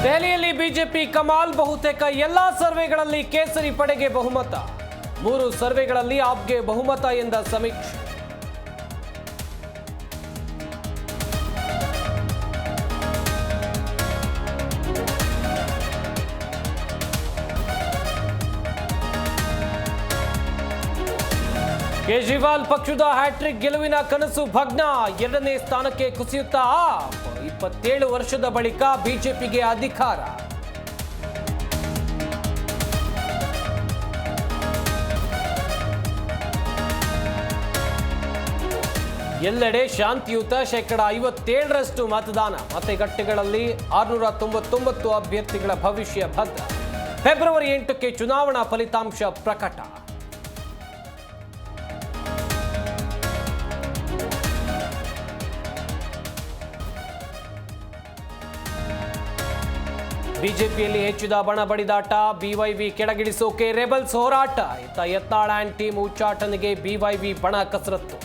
ದೆಹಲಿಯಲ್ಲಿ ಬಿಜೆಪಿ ಕಮಾಲ್. ಬಹುತೇಕ ಎಲ್ಲಾ ಸರ್ವೆಗಳಲ್ಲಿ ಕೇಸರಿ ಪಡೆಗೆ ಬಹುಮತ. 3 ಸರ್ವೆಗಳಲ್ಲಿ ಆಪ್ಗೆ ಬಹುಮತ ಎಂದ ಸಮೀಕ್ಷೆ. ಕೇಜ್ರಿವಾಲ್ ಪಕ್ಷದ ಹ್ಯಾಟ್ರಿಕ್ ಗೆಲುವಿನ ಕನಸು ಭಗ್ನ. 2ನೇ ಸ್ಥಾನಕ್ಕೆ ಕುಸಿಯುತ್ತಾ ಆಪ್. 27 ವರ್ಷದ ಬಳಿಕ ಬಿಜೆಪಿಗೆ ಅಧಿಕಾರ. ಎಲ್ಲೆಡೆ ಶಾಂತಿಯುತ. 57% ಮತದಾನ. ಮತಗಟ್ಟೆಗಳಲ್ಲಿ 699 ಅಭ್ಯರ್ಥಿಗಳ ಭವಿಷ್ಯ ಭದ್ರ. ಫೆಬ್ರವರಿ 8ಕ್ಕೆ ಚುನಾವಣಾ ಫಲಿತಾಂಶ ಪ್ರಕಟ. ಬಿಜೆಪಿಯಲ್ಲಿ ಹೆಚ್ಚಿದ ಬಣ ಬಡಿದಾಟ. ಬಿವೈವಿ ಕೆಳಗಿಳಿಸೋಕೆ ರೆಬಲ್ಸ್ ಹೋರಾಟ. ಯತ್ನಾಳ್ ಆ್ಯಂಡ್ ಟೀಮ್ ಉಚ್ಚಾಟನೆಗೆ ಬಿವೈವಿ ಬಣ ಕಸರತ್ತು.